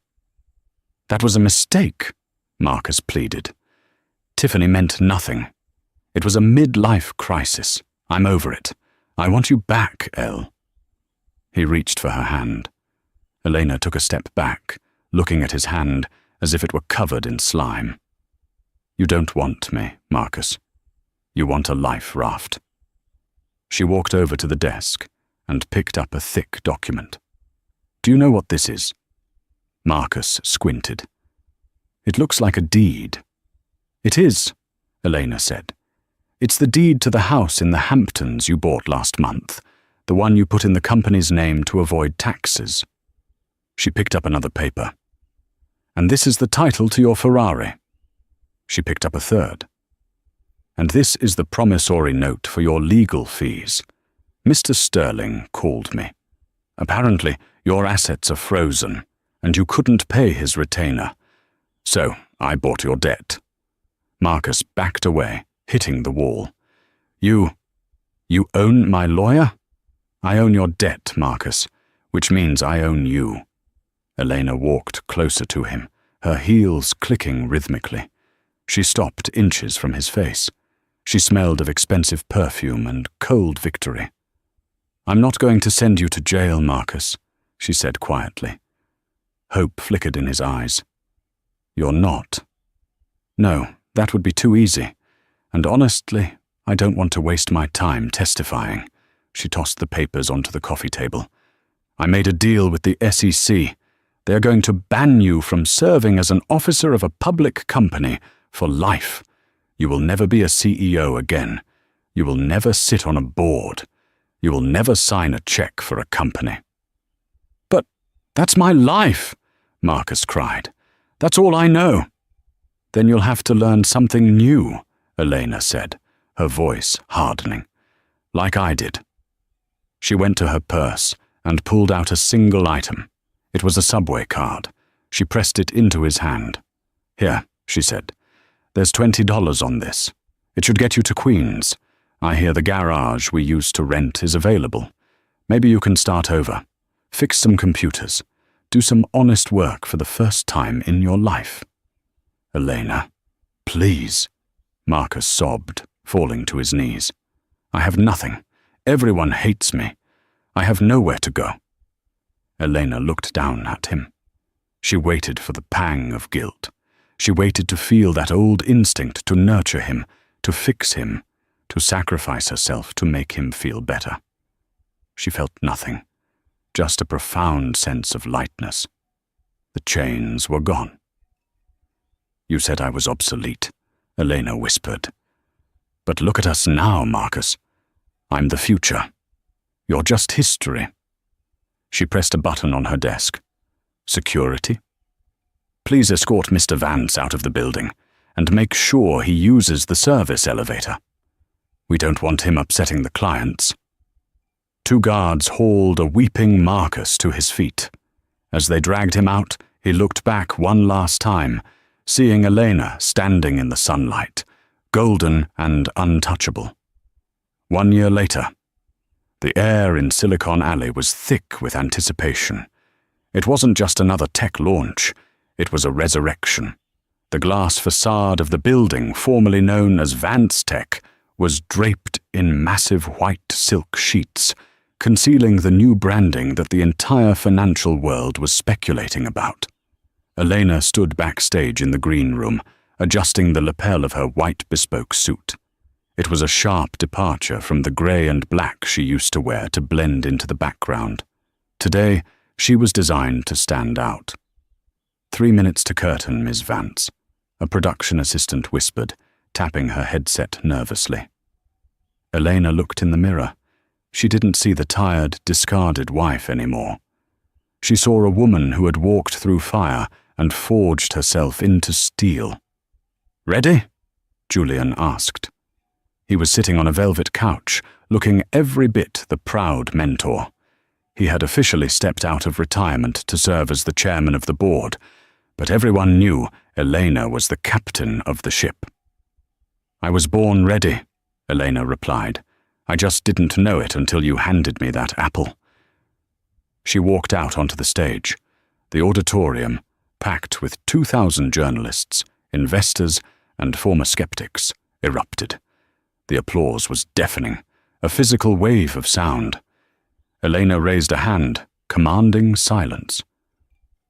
That was a mistake, Marcus pleaded. Tiffany meant nothing. It was a midlife crisis. I'm over it. I want you back, Elle. He reached for her hand. Elena took a step back, looking at his hand as if it were covered in slime. You don't want me, Marcus. You want a life raft. She walked over to the desk and picked up a thick document. Do you know what this is? Marcus squinted. It looks like a deed. It is, Elena said. It's the deed to the house in the Hamptons you bought last month, the one you put in the company's name to avoid taxes. She picked up another paper. And this is the title to your Ferrari. She picked up a third. And this is the promissory note for your legal fees. Mr. Sterling called me. Apparently, your assets are frozen, and you couldn't pay his retainer. So, I bought your debt." Marcus backed away, hitting the wall. You own my lawyer? I own your debt, Marcus, which means I own you." Elena walked closer to him, her heels clicking rhythmically. She stopped inches from his face. She smelled of expensive perfume and cold victory. "I'm not going to send you to jail, Marcus," she said quietly. Hope flickered in his eyes. "You're not?" "No, that would be too easy. And honestly, I don't want to waste my time testifying." She tossed the papers onto the coffee table. "I made a deal with the SEC. They are going to ban you from serving as an officer of a public company for life. You will never be a CEO again. You will never sit on a board. You will never sign a check for a company." "But that's my life," Marcus cried. "That's all I know." "Then you'll have to learn something new," Elena said, her voice hardening. "Like I did." She went to her purse and pulled out a single item. It was a subway card. She pressed it into his hand. "Here," she said. "There's $20 on this. It should get you to Queens. I hear the garage we used to rent is available. Maybe you can start over. Fix some computers. Do some honest work for the first time in your life." "Elena, please," Marcus sobbed, falling to his knees. "I have nothing. Everyone hates me. I have nowhere to go." Elena looked down at him. She waited for the pang of guilt. She waited to feel that old instinct to nurture him, to fix him, to sacrifice herself to make him feel better. She felt nothing, just a profound sense of lightness. The chains were gone. "You said I was obsolete," Elena whispered. "But look at us now, Marcus. I'm the future. You're just history." She pressed a button on her desk. "Security? Please escort Mr. Vance out of the building and make sure he uses the service elevator. We don't want him upsetting the clients." 2 guards hauled a weeping Marcus to his feet. As they dragged him out, he looked back one last time, seeing Elena standing in the sunlight, golden and untouchable. 1 year later, the air in Silicon Alley was thick with anticipation. It wasn't just another tech launch, it was a resurrection. The glass facade of the building, formerly known as Vance Tech, was draped in massive white silk sheets, concealing the new branding that the entire financial world was speculating about. Elena stood backstage in the green room, adjusting the lapel of her white bespoke suit. It was a sharp departure from the grey and black she used to wear to blend into the background. Today, she was designed to stand out. 3 minutes to curtain, Ms. Vance," a production assistant whispered, tapping her headset nervously. Elena looked in the mirror. She didn't see the tired, discarded wife anymore. She saw a woman who had walked through fire and forged herself into steel. "Ready?" Julian asked. He was sitting on a velvet couch, looking every bit the proud mentor. He had officially stepped out of retirement to serve as the chairman of the board, but everyone knew Elena was the captain of the ship. "I was born ready," Elena replied. "I just didn't know it until you handed me that apple." She walked out onto the stage. The auditorium, packed with 2,000 journalists, investors, and former skeptics, erupted. The applause was deafening, a physical wave of sound. Elena raised a hand, commanding silence.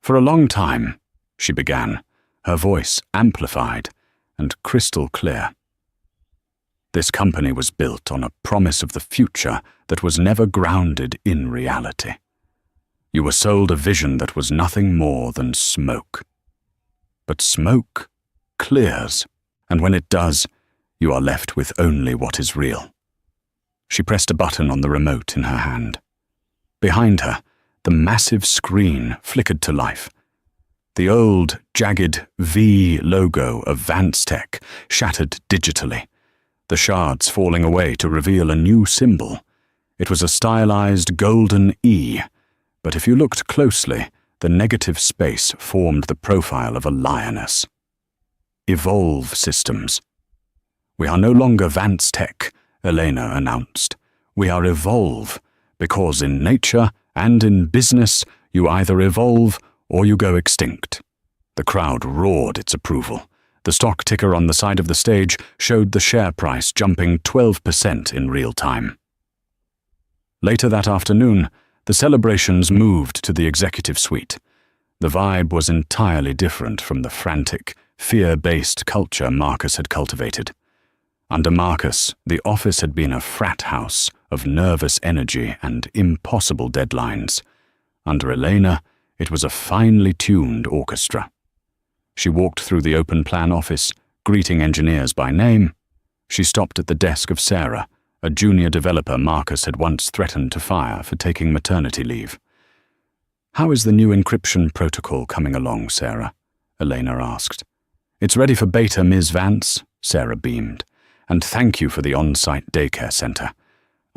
"For a long time," she began, her voice amplified and crystal clear. "This company was built on a promise of the future that was never grounded in reality. You were sold a vision that was nothing more than smoke. But smoke clears, and when it does, you are left with only what is real." She pressed a button on the remote in her hand. Behind her, the massive screen flickered to life. The old, jagged V logo of Vance Tech shattered digitally. the shards falling away to reveal a new symbol. It was a stylized golden E, but if you looked closely, the negative space formed the profile of a lioness. Evolve Systems. "We are no longer Vance Tech," Elena announced. "We are Evolve, because in nature and in business, you either evolve or you go extinct." The crowd roared its approval. The stock ticker on the side of the stage showed the share price jumping 12% in real time. Later that afternoon, the celebrations moved to the executive suite. The vibe was entirely different from the frantic, fear-based culture Marcus had cultivated. Under Marcus, the office had been a frat house of nervous energy and impossible deadlines. Under Elena, it was a finely tuned orchestra. She walked through the open-plan office, greeting engineers by name. She stopped at the desk of Sarah, a junior developer Marcus had once threatened to fire for taking maternity leave. "How is the new encryption protocol coming along, Sarah?" Elena asked. "It's ready for beta, Ms. Vance," Sarah beamed. "And thank you for the on-site daycare center.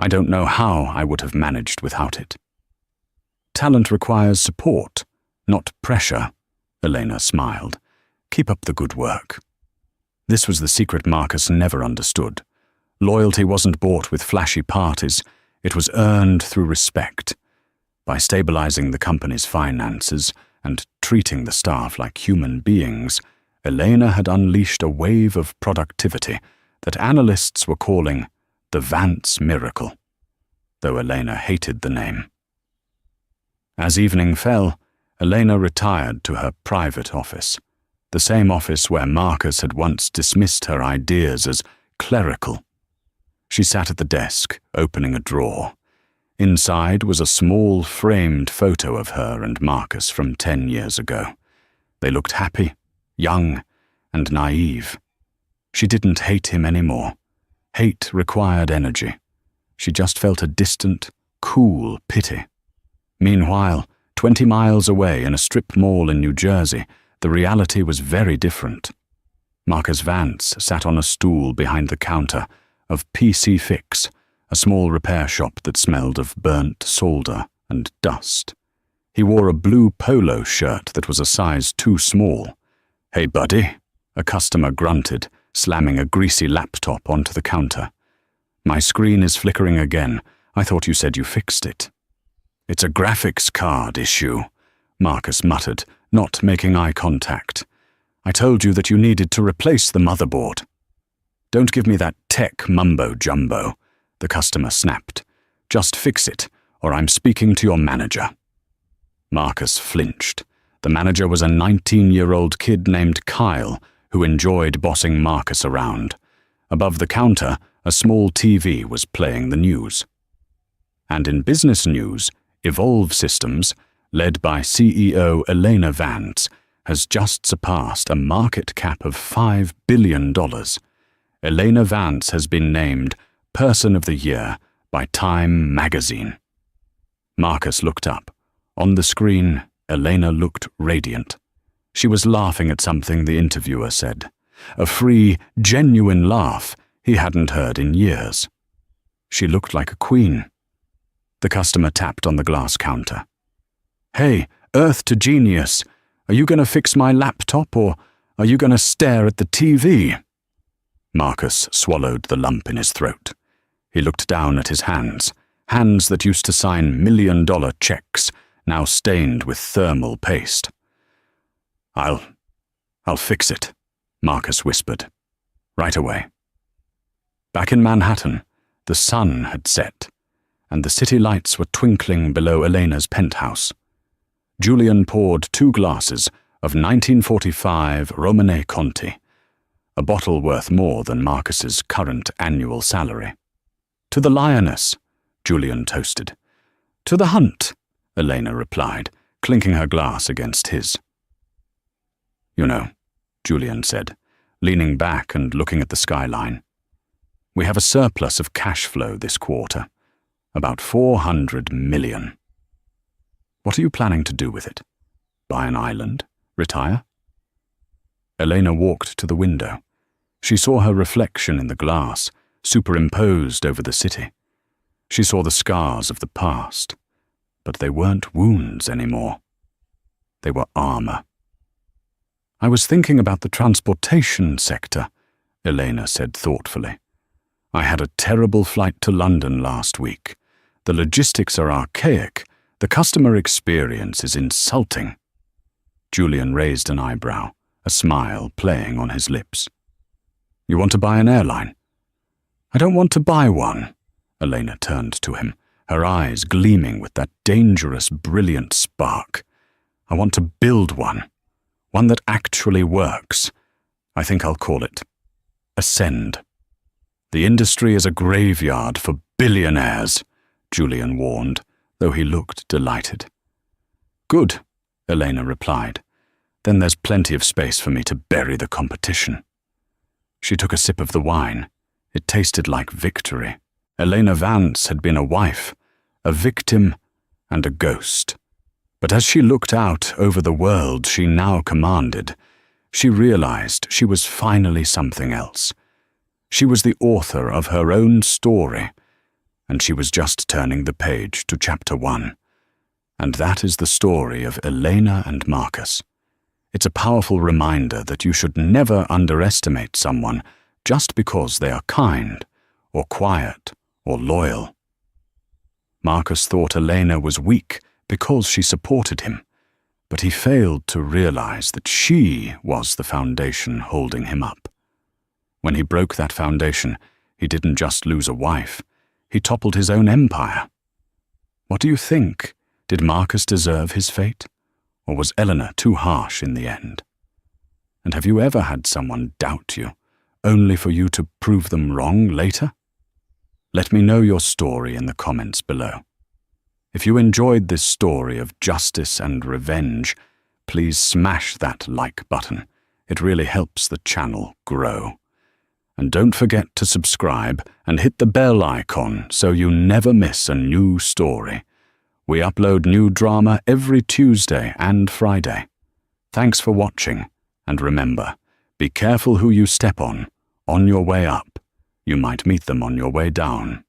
I don't know how I would have managed without it." "Talent requires support, not pressure," Elena smiled. "Keep up the good work." This was the secret Marcus never understood. Loyalty wasn't bought with flashy parties, it was earned through respect. By stabilizing the company's finances and treating the staff like human beings, Elena had unleashed a wave of productivity that analysts were calling the Vance Miracle, though Elena hated the name. As evening fell, Elena retired to her private office, the same office where Marcus had once dismissed her ideas as clerical. She sat at the desk, opening a drawer. Inside was a small framed photo of her and Marcus from 10 years ago. They looked happy, young, and naive. She didn't hate him anymore. Hate required energy. She just felt a distant, cool pity. Meanwhile, 20 miles away in a strip mall in New Jersey, the reality was very different. Marcus Vance sat on a stool behind the counter of PC Fix, a small repair shop that smelled of burnt solder and dust. He wore a blue polo shirt that was a size too small. "Hey, buddy," a customer grunted, slamming a greasy laptop onto the counter. "My screen is flickering again. I thought you said you fixed it." "It's a graphics card issue," Marcus muttered, not making eye contact. "I told you that you needed to replace the motherboard." "Don't give me that tech mumbo-jumbo," the customer snapped. "Just fix it, or I'm speaking to your manager." Marcus flinched. The manager was a 19-year-old kid named Kyle who enjoyed bossing Marcus around. Above the counter, a small TV was playing the news. And in business news, Evolve Systems, led by CEO Elena Vance, has just surpassed a market cap of $5 billion. Elena Vance has been named Person of the Year by Time magazine. Marcus looked up. On the screen, Elena looked radiant. She was laughing at something the interviewer said. A free, genuine laugh he hadn't heard in years. She looked like a queen. The customer tapped on the glass counter. "Hey, Earth to Genius, are you going to fix my laptop or are you going to stare at the TV?" Marcus swallowed the lump in his throat. He looked down at his hands that used to sign million-dollar checks, now stained with thermal paste. I'll fix it," Marcus whispered. "Right away." Back in Manhattan, the sun had set, and the city lights were twinkling below Elena's penthouse. Julian poured 2 glasses of 1945 Romanée Conti, a bottle worth more than Marcus's current annual salary. "To the lioness," Julian toasted. "To the hunt," Elena replied, clinking her glass against his. "You know," Julian said, leaning back and looking at the skyline, "we have a surplus of cash flow this quarter, about 400 million. What are you planning to do with it? Buy an island? Retire?" Elena walked to the window. She saw her reflection in the glass, superimposed over the city. She saw the scars of the past, but they weren't wounds anymore. They were armor. "I was thinking about the transportation sector," Elena said thoughtfully. "I had a terrible flight to London last week. The logistics are archaic. The customer experience is insulting." Julian raised an eyebrow, a smile playing on his lips. "You want to buy an airline?" "I don't want to buy one." Elena turned to him, her eyes gleaming with that dangerous, brilliant spark. "I want to build one that actually works. I think I'll call it Ascend." "The industry is a graveyard for billionaires," Julian warned, though he looked delighted. "Good," Elena replied. "Then there's plenty of space for me to bury the competition." She took a sip of the wine. It tasted like victory. Elena Vance had been a wife, a victim, and a ghost. But as she looked out over the world she now commanded, she realized she was finally something else. She was the author of her own story, and she was just turning the page to chapter 1. And that is the story of Elena and Marcus. It's a powerful reminder that you should never underestimate someone just because they are kind, or quiet, or loyal. Marcus thought Elena was weak because she supported him, but he failed to realize that she was the foundation holding him up. When he broke that foundation, he didn't just lose a wife, he toppled his own empire. What do you think? Did Marcus deserve his fate? Or was Eleanor too harsh in the end? And have you ever had someone doubt you, only for you to prove them wrong later? Let me know your story in the comments below. If you enjoyed this story of justice and revenge, please smash that like button. It really helps the channel grow. And don't forget to subscribe and hit the bell icon so you never miss a new story. We upload new drama every Tuesday and Friday. Thanks for watching, and remember, be careful who you step on your way up. You might meet them on your way down.